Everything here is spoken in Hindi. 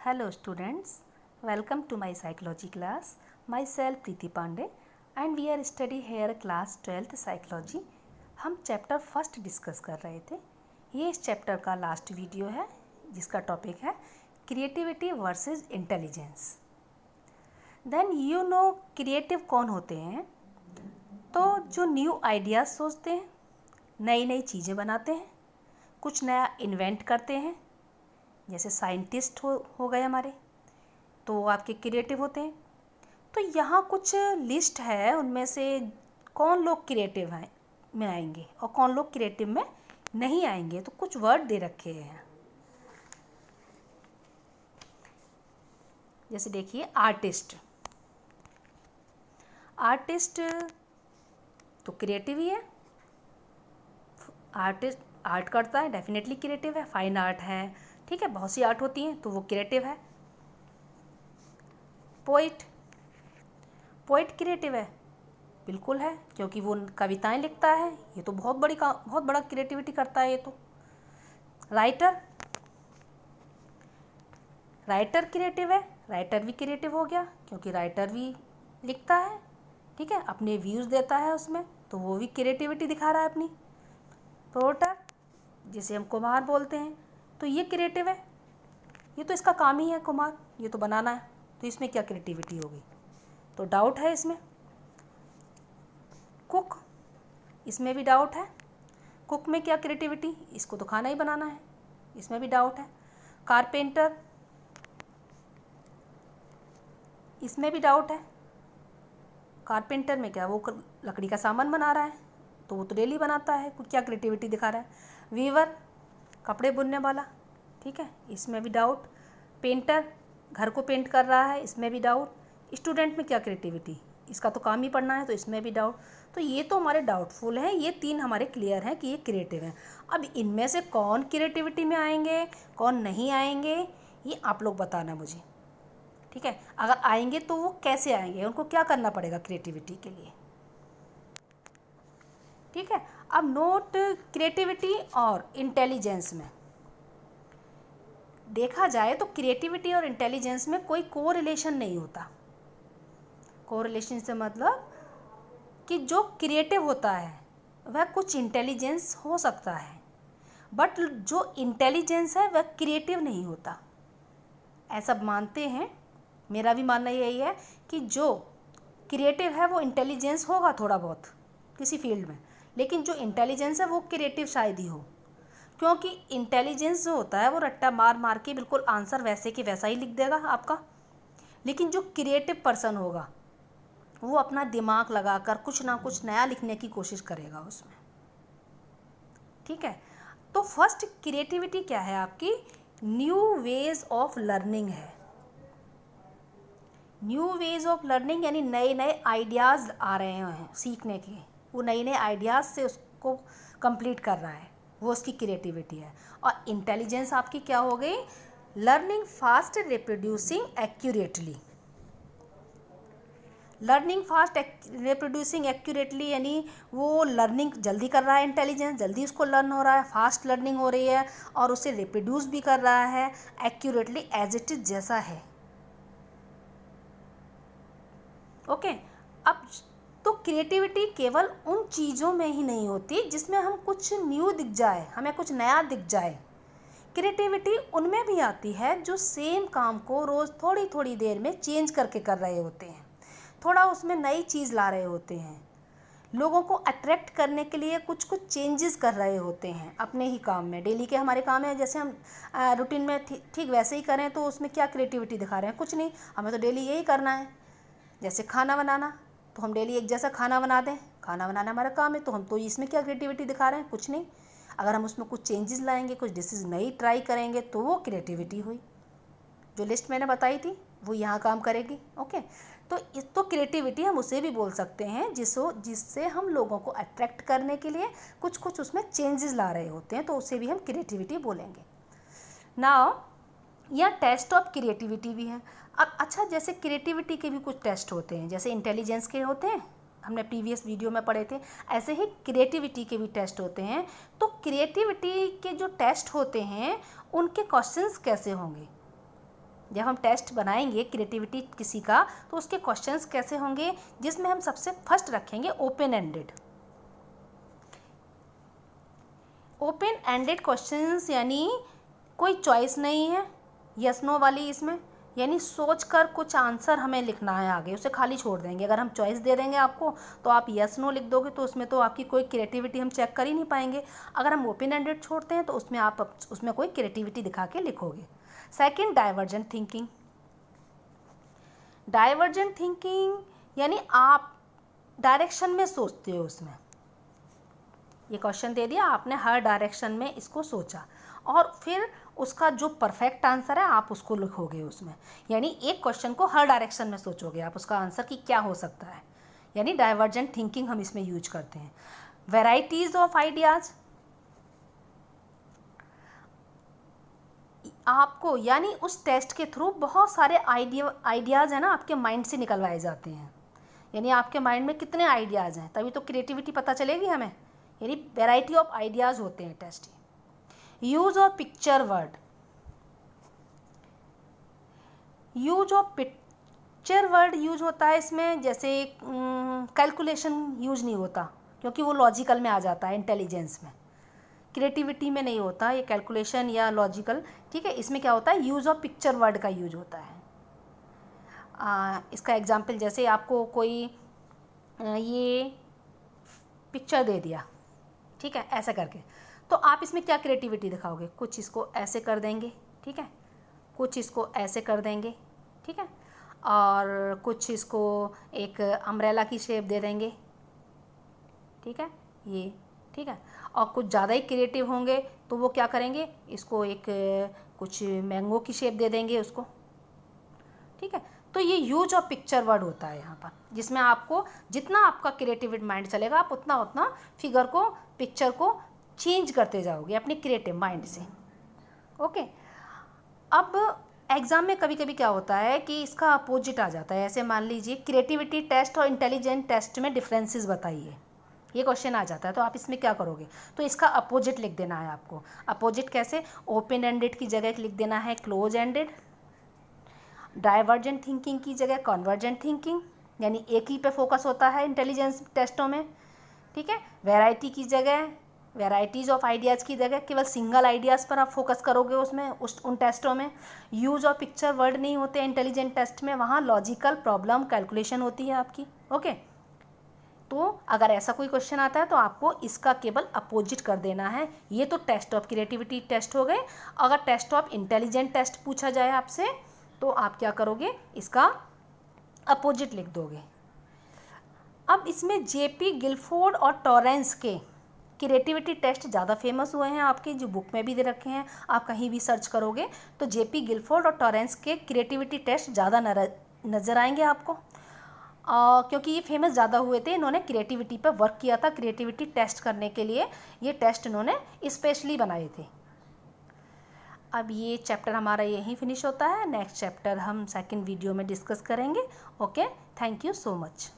Hello students, welcome to my psychology class. Myself Preeti Pandey and we are study here class 12th psychology. हम चैप्टर फर्स्ट डिस्कस कर रहे थे। ये इस चैप्टर का लास्ट वीडियो है जिसका टॉपिक है creativity versus intelligence. Then you know creative कौन होते हैं? तो जो न्यू आइडियाज़ सोचते हैं, नई नई चीज़ें बनाते हैं, कुछ नया इन्वेंट करते हैं। जैसे साइंटिस्ट हो गए हमारे, तो वो आपके क्रिएटिव होते हैं। तो यहाँ कुछ लिस्ट है, उनमें से कौन लोग क्रिएटिव हैं में आएंगे और कौन लोग क्रिएटिव में नहीं आएंगे। तो कुछ वर्ड दे रखे हैं, जैसे देखिए आर्टिस्ट। आर्टिस्ट तो क्रिएटिव ही है। आर्टिस्ट आर्ट करता है, डेफिनेटली क्रिएटिव है। फाइन आर्ट है, ठीक है, बहुत सी आर्ट होती हैं तो वो क्रिएटिव है। पोइट क्रिएटिव है, बिल्कुल है, क्योंकि वो कविताएं लिखता है। ये तो बहुत बड़ा क्रिएटिविटी करता है ये तो। राइटर क्रिएटिव है, राइटर भी क्रिएटिव हो गया क्योंकि राइटर भी लिखता है, ठीक है, अपने व्यूज़ देता है उसमें, तो वो भी क्रिएटिविटी दिखा रहा है अपनी। पोर्टर जिसे हम कुम्हार बोलते हैं, तो ये क्रिएटिव है, ये तो इसका काम ही है कुम्हार, ये तो बनाना है, तो इसमें क्या क्रिएटिविटी होगी? तो डाउट है इसमें। कुक, इसमें भी डाउट है। कुक में क्या क्रिएटिविटी? इसको तो खाना ही बनाना है, इसमें भी डाउट है। कारपेंटर, इसमें भी डाउट है। कारपेंटर में क्या, वो लकड़ी का सामान बना रहा है, तो वो तो डेली बनाता है, क्या क्रिएटिविटी दिखा रहा है? वीवर, कपड़े बुनने वाला, ठीक है, इसमें भी डाउट। पेंटर, घर को पेंट कर रहा है, इसमें भी डाउट। स्टूडेंट में क्या क्रिएटिविटी? इसका तो काम ही पढ़ना है, तो इसमें भी डाउट। तो ये तो हमारे डाउटफुल हैं, ये तीन हमारे क्लियर हैं कि ये क्रिएटिव हैं। अब इनमें से कौन क्रिएटिविटी में आएंगे, कौन नहीं आएंगे, ये आप लोग बताना मुझे, ठीक है। अगर आएंगे तो वो कैसे आएंगे, उनको क्या करना पड़ेगा क्रिएटिविटी के लिए, ठीक है। अब नोट क्रिएटिविटी और इंटेलिजेंस में देखा जाए तो क्रिएटिविटी और इंटेलिजेंस में कोई कोरिलेशन नहीं होता। कोरिलेशन से मतलब कि जो क्रिएटिव होता है वह कुछ इंटेलिजेंस हो सकता है, बट जो इंटेलिजेंस है वह क्रिएटिव नहीं होता, ऐसा मानते हैं। मेरा भी मानना यही है कि जो क्रिएटिव है वो इंटेलिजेंस होगा थोड़ा बहुत किसी फील्ड में, लेकिन जो इंटेलिजेंस है वो क्रिएटिव शायद ही हो, क्योंकि इंटेलिजेंस जो होता है वो रट्टा मार के बिल्कुल आंसर वैसे कि वैसा ही लिख देगा आपका। लेकिन जो क्रिएटिव पर्सन होगा वो अपना दिमाग लगाकर कुछ ना कुछ नया लिखने की कोशिश करेगा उसमें, ठीक है। तो फर्स्ट क्रिएटिविटी क्या है आपकी? न्यू वेज ऑफ लर्निंग है। न्यू वेज ऑफ लर्निंग यानी नए नए आइडियाज़ आ रहे हैं सीखने के, वो नए नए आइडियाज़ से उसको कंप्लीट कर रहा है, वो उसकी क्रिएटिविटी है। और इंटेलिजेंस आपकी क्या हो गई? Learning fast, reproducing accurately. Learning fast, reproducing accurately यानी वो लर्निंग जल्दी कर रहा है, इंटेलिजेंस जल्दी उसको लर्न हो रहा है, फास्ट लर्निंग हो रही है, और उसे रिप्रोड्यूस भी कर रहा है एक्यूरेटली, एज इट इज जैसा है। ओके। अब तो क्रिएटिविटी केवल उन चीज़ों में ही नहीं होती जिसमें हम कुछ न्यू दिख जाए, हमें कुछ नया दिख जाए। क्रिएटिविटी उनमें भी आती है जो सेम काम को रोज़ थोड़ी थोड़ी देर में चेंज करके कर रहे होते हैं, थोड़ा उसमें नई चीज़ ला रहे होते हैं, लोगों को अट्रैक्ट करने के लिए कुछ कुछ चेंजेस कर रहे होते हैं अपने ही काम में। डेली के हमारे काम है, जैसे हम रूटीन में ठीक वैसे ही करें, तो उसमें क्या क्रिएटिविटी दिखा रहे हैं? कुछ नहीं, हमें तो डेली यही करना है। जैसे खाना बनाना, तो हम डेली एक जैसा खाना बना दें, खाना बनाना हमारा काम है, तो हम तो इसमें क्या क्रिएटिविटी दिखा रहे हैं? कुछ नहीं। अगर हम उसमें कुछ चेंजेस लाएंगे, कुछ डिशेज नई ट्राई करेंगे, तो वो क्रिएटिविटी हुई। जो लिस्ट मैंने बताई थी वो यहाँ काम करेगी, ओके। तो क्रिएटिविटी हम उसे भी बोल सकते हैं जिससे हम लोगों को अट्रैक्ट करने के लिए कुछ कुछ उसमें चेंजेस ला रहे होते हैं, तो उसे भी हम क्रिएटिविटी बोलेंगे। नाउ यहाँ टेस्ट ऑफ क्रिएटिविटी भी है। अब अच्छा, जैसे क्रिएटिविटी के भी कुछ टेस्ट होते हैं, जैसे इंटेलिजेंस के होते हैं, हमने प्रीवियस वीडियो में पढ़े थे, ऐसे ही क्रिएटिविटी के भी टेस्ट होते हैं। तो क्रिएटिविटी के जो टेस्ट होते हैं उनके क्वेश्चंस कैसे होंगे? जब हम टेस्ट बनाएंगे क्रिएटिविटी किसी का, तो उसके क्वेश्चंस कैसे होंगे, जिसमें हम सबसे फर्स्ट रखेंगे open ended. Open ended questions यानी कोई चॉइस नहीं है, यस नो वाली इसमें, यानी सोच कर कुछ आंसर हमें लिखना है आगे, उसे खाली छोड़ देंगे। अगर हम चॉइस दे देंगे आपको तो आप यस नो लिख दोगे, तो उसमें तो आपकी कोई क्रिएटिविटी हम चेक कर ही नहीं पाएंगे। अगर हम ओपन एंडेड छोड़ते हैं तो उसमें आप उसमें कोई क्रिएटिविटी दिखा के लिखोगे। Second, divergent thinking. Divergent thinking यानी आप डायरेक्शन में सोचते हो। उसमें ये क्वेश्चन दे दिया, आपने हर डायरेक्शन में इसको सोचा और फिर उसका जो परफेक्ट आंसर है आप उसको लिखोगे उसमें। यानी एक क्वेश्चन को हर डायरेक्शन में सोचोगे आप उसका आंसर कि क्या हो सकता है, यानी डाइवर्जेंट थिंकिंग हम इसमें यूज करते हैं। वैराइटीज ऑफ आइडियाज, आपको यानी उस टेस्ट के थ्रू बहुत सारे आइडियाज़ है ना आपके माइंड से निकलवाए जाते हैं। यानी आपके माइंड में कितने आइडियाज़ हैं, तभी तो क्रिएटिविटी पता चलेगी हमें। यानी वैरायटी ऑफ आइडियाज़ होते हैं test. Use of picture word, use of picture word use होता है इसमें, जैसे कैलकुलेशन यूज नहीं होता क्योंकि वो लॉजिकल में आ जाता है, इंटेलिजेंस में। क्रिएटिविटी में नहीं होता ये कैलकुलेशन या लॉजिकल, ठीक है। इसमें क्या होता है, यूज़ ऑफ पिक्चर वर्ड का यूज होता है। इसका एग्जांपल, जैसे आपको कोई ये पिक्चर दे दिया, ठीक है, ऐसा करके, तो आप इसमें क्या क्रिएटिविटी दिखाओगे, कुछ इसको ऐसे कर देंगे, ठीक है, कुछ इसको ऐसे कर देंगे, ठीक है, और कुछ इसको एक अम्ब्रेला की शेप दे देंगे, ठीक है, ये, ठीक है। और कुछ ज़्यादा ही क्रिएटिव होंगे तो वो क्या करेंगे, इसको एक कुछ मैंगो की शेप दे देंगे उसको, ठीक है। तो ये यूज ऑफ पिक्चर वर्ड होता है यहाँ पर, जिसमें आपको जितना आपका क्रिएटिव माइंड चलेगा आप उतना उतना फिगर को, पिक्चर को चेंज करते जाओगे अपने क्रिएटिव माइंड से। ओके, अब एग्ज़ाम में कभी कभी क्या होता है कि इसका अपोजिट आ जाता है। ऐसे मान लीजिए क्रिएटिविटी टेस्ट और इंटेलिजेंट टेस्ट में डिफरेंसेस बताइए, ये क्वेश्चन आ जाता है, तो आप इसमें क्या करोगे, तो इसका अपोजिट लिख देना है आपको। अपोजिट कैसे, ओपन एंडेड की जगह लिख देना है क्लोज एंडेड, डाइवर्जेंट थिंकिंग की जगह कन्वर्जेंट थिंकिंग, यानी एक ही पे फोकस होता है इंटेलिजेंस टेस्टों में, ठीक है। वैरायटी की जगह, वैराइटीज़ ऑफ आइडियाज़ की जगह केवल सिंगल आइडियाज़ पर आप फोकस करोगे उसमें, उन टेस्टों में। यूज ऑफ पिक्चर वर्ड नहीं होते इंटेलिजेंट टेस्ट में, वहाँ लॉजिकल प्रॉब्लम कैलकुलेशन होती है आपकी। ओके, तो अगर ऐसा कोई क्वेश्चन आता है तो आपको इसका केवल अपोजिट कर देना है। ये तो टेस्ट ऑफ क्रिएटिविटी टेस्ट हो गए। अगर टेस्ट ऑफ इंटेलिजेंट टेस्ट पूछा जाए आपसे तो आप क्या करोगे, इसका अपोजिट लिख दोगे। अब इसमें जेपी गिलफोर्ड और टॉरेंस के क्रिएटिविटी टेस्ट ज़्यादा फेमस हुए हैं, आपकी जो बुक में भी दे रखे हैं, आप कहीं भी सर्च करोगे तो जेपी गिलफोर्ड और टॉरेंस के क्रिएटिविटी टेस्ट ज़्यादा नज़र आएंगे आपको, क्योंकि ये फेमस ज़्यादा हुए थे। इन्होंने क्रिएटिविटी पर वर्क किया था, क्रिएटिविटी टेस्ट करने के लिए ये टेस्ट इन्होंने स्पेशली बनाए थे। अब ये चैप्टर हमारा यहीं फिनिश होता है। नेक्स्ट चैप्टर हम सेकंड वीडियो में डिस्कस करेंगे। Okay, thank you so much.